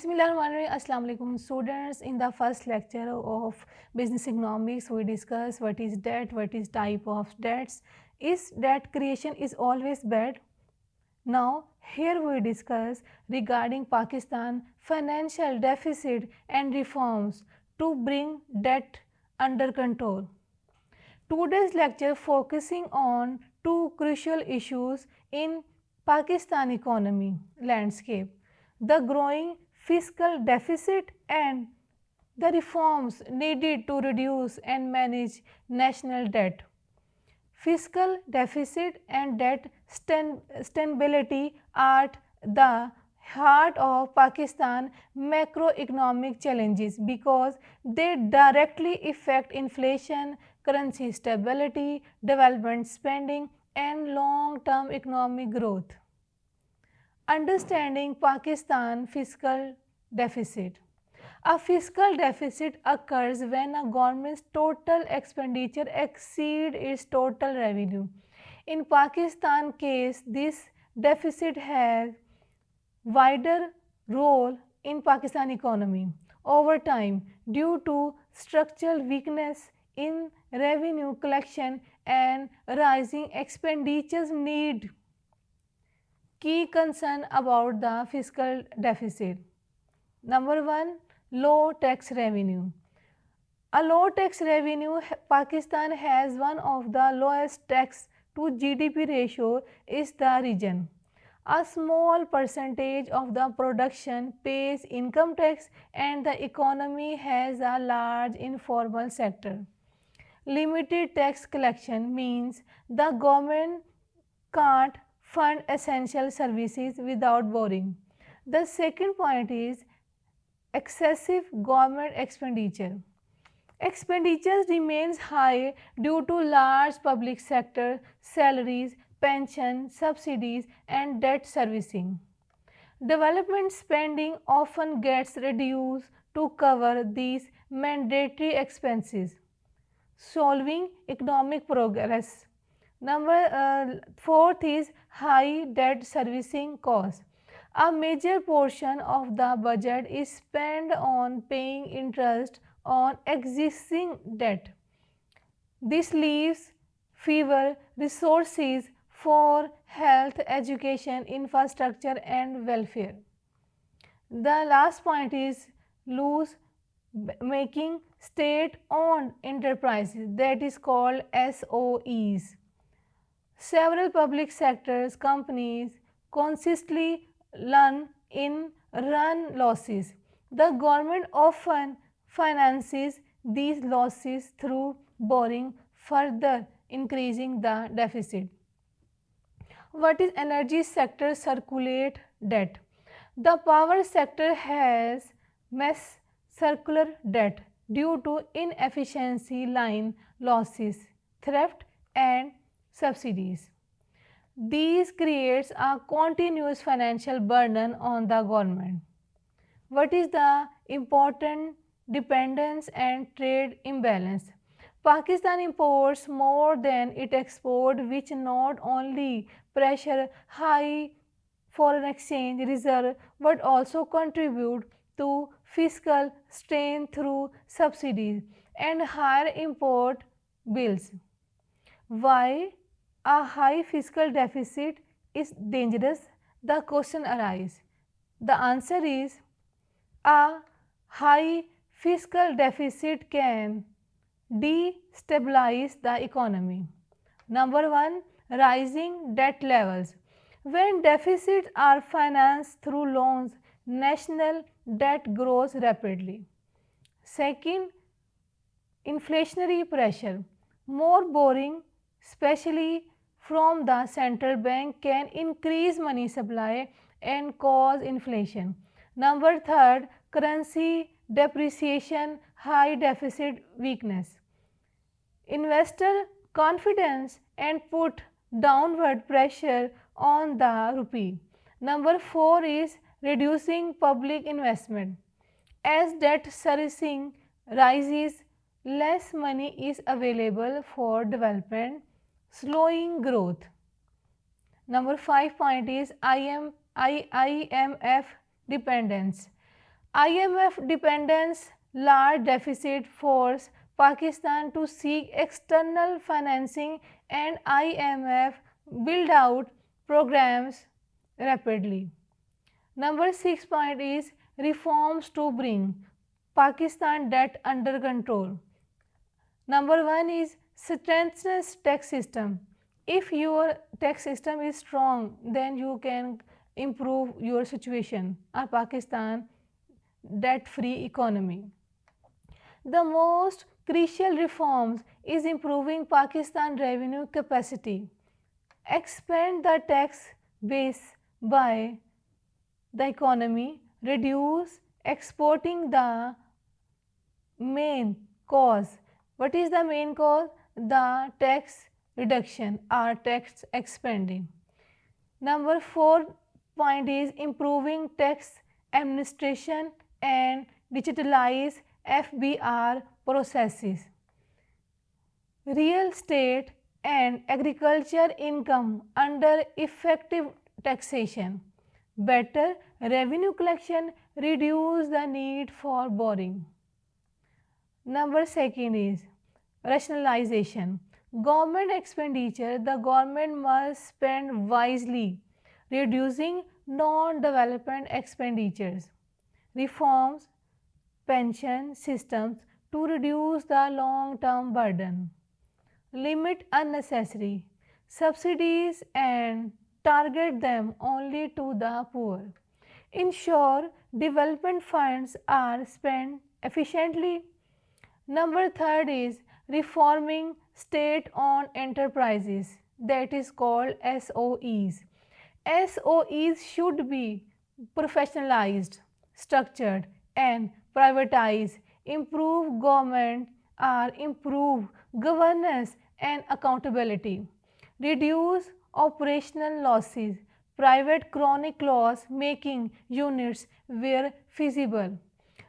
Bismillahirrahmanirrahim. Assalamu alaikum students. In the first lecture of business economics, we discuss what is debt, what is type of debts. Is debt creation is always bad? Now here we discuss regarding Pakistan financial deficit and reforms to bring debt under control. Today's lecture focusing on two crucial issues in Pakistan economy landscape: the growing fiscal deficit and the reforms needed to reduce and manage national debt. Fiscal deficit and debt stability are the heart of Pakistan macroeconomic challenges because they directly affect inflation, currency stability, development spending, and long term economic growth. Understanding Pakistan fiscal deficit. A fiscal deficit occurs when a government's total expenditure exceeds its total revenue. In Pakistan case, this deficit has wider role in Pakistan economy. Over time, due to structural weakness in revenue collection and rising expenditures need, key concern about the fiscal deficit. Number 1, low tax revenue. A low tax revenue, Pakistan has one of the lowest tax to GDP ratio is the region. A small percentage of the production pays income tax and the economy has a large informal sector. Limited tax collection means the government can't fund essential services without borrowing. The second point is excessive government expenditure. Expenditures remains high due to large public sector salaries, pension, subsidies and debt servicing. Development spending often gets reduced to cover these mandatory expenses. Solving economic progress. Fourth is high debt servicing cost. A major portion of the budget is spent on paying interest on existing debt. This leaves fewer resources for health, education, infrastructure and welfare. The last point is loose making state owned enterprises, that is called SOEs. Several public sectors companies consistently run losses. The government often finances these losses through borrowing, further increasing the deficit. What is energy sector circulate debt? The power sector has mass circular debt due to inefficiency, line losses, theft and subsidies. These creates a continuous financial burden on the government. What is the important dependence and trade imbalance? Pakistan imports more than it exports, which not only pressure high foreign exchange reserve but also contribute to fiscal strain through subsidies and higher import bills. Why a high fiscal deficit is dangerous? The question arises. The answer is a high fiscal deficit can destabilize the economy. Number 1, rising debt levels. When deficits are financed through loans, national debt grows rapidly. Second, inflationary pressure. More borrowing, especially from the central bank, can increase money supply and cause inflation. Number 3, currency depreciation, high deficit weakness. Investor confidence and put downward pressure on the rupee. Number 4 is reducing public investment. As debt servicing rises, less money is available for development, slowing growth. Number 5 point is IMF dependence. IMF dependence large deficit force Pakistan to seek external financing and IMF build out programs rapidly. Number 6 point is reforms to bring Pakistan debt under control. Number 1 is strengthens tax system. If your tax system is strong, then you can improve your situation. Pakistan debt free economy. The most crucial reforms is improving Pakistan revenue capacity. Expand the tax base by the economy, reduce exporting the main cause. What is the main cause? The tax reduction or tax expanding. Number 4 point is improving tax administration and digitalize FBR processes. Real estate and agriculture income under effective taxation. Better revenue collection reduce the need for borrowing. Number 2 is rationalization. Government expenditure, the government must spend wisely, reducing non-development expenditures. Reforms pension systems to reduce the long-term burden. Limit unnecessary subsidies and target them only to the poor. Ensure development funds are spent efficiently. Number 3 is reforming state-owned enterprises, that is called SOEs. SOEs should be professionalized, structured and privatized, improve government or improve governance and accountability, reduce operational losses, private chronic loss making units where feasible,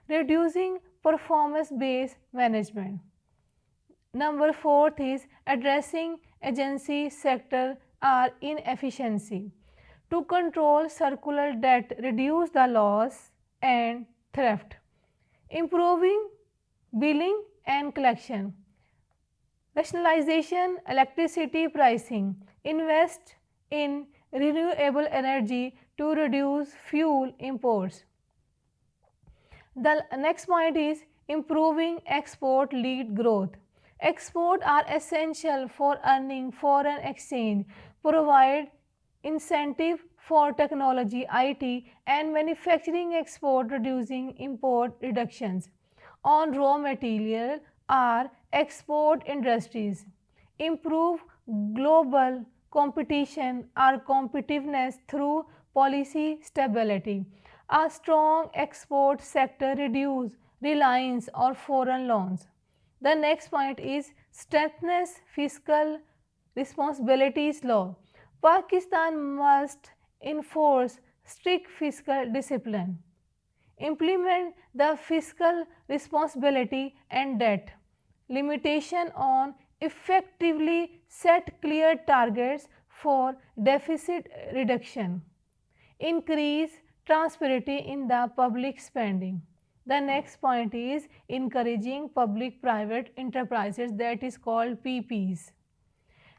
reducing performance based management. Number 4 is addressing agency sector or inefficiency to control circular debt, reduce the loss and theft, improving billing and collection, rationalization electricity pricing, invest in renewable energy to reduce fuel imports. The next point is improving export lead growth. Export are essential for earning foreign exchange, provide incentive for technology, IT and manufacturing export, reducing import reductions on raw material or export industries, improve global competition or competitiveness through policy stability. A strong export sector reduce reliance on foreign loans. The next point is strengthens fiscal responsibilities law. Pakistan must enforce strict fiscal discipline, implement the fiscal responsibility and debt limitation on, effectively set clear targets for deficit reduction, increase transparency in the public spending. The next point is encouraging public private enterprises, that is called PPs.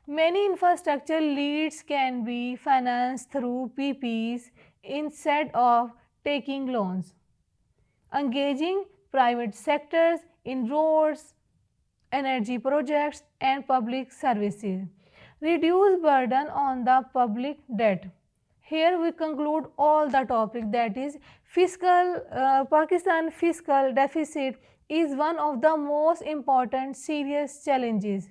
Many infrastructure leads can be financed through PPs instead of taking loans. Engaging private sectors in roads, energy projects and public services. Reduce burden on the public debt. Here we conclude all the topic, that is Pakistan fiscal deficit is one of the most important serious challenges.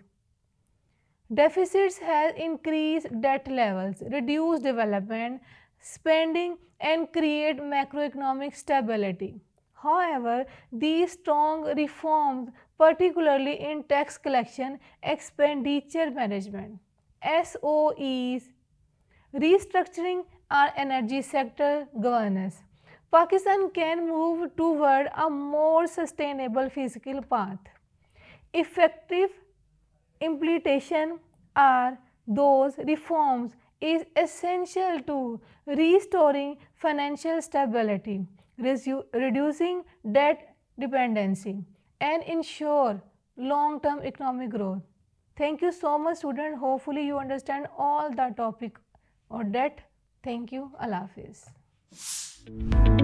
Deficits have increased debt levels, reduced development spending and create macroeconomic stability. However, these strong reforms, particularly in tax collection, expenditure management, SOEs, restructuring our energy sector governance, Pakistan can move toward a more sustainable fiscal path. Effective implementation are those reforms is essential to restoring financial stability, reducing debt dependency, and ensure long-term economic growth. Thank you so much, student. Hopefully, you understand all the topic or debt. Thank you. Allah Hafiz.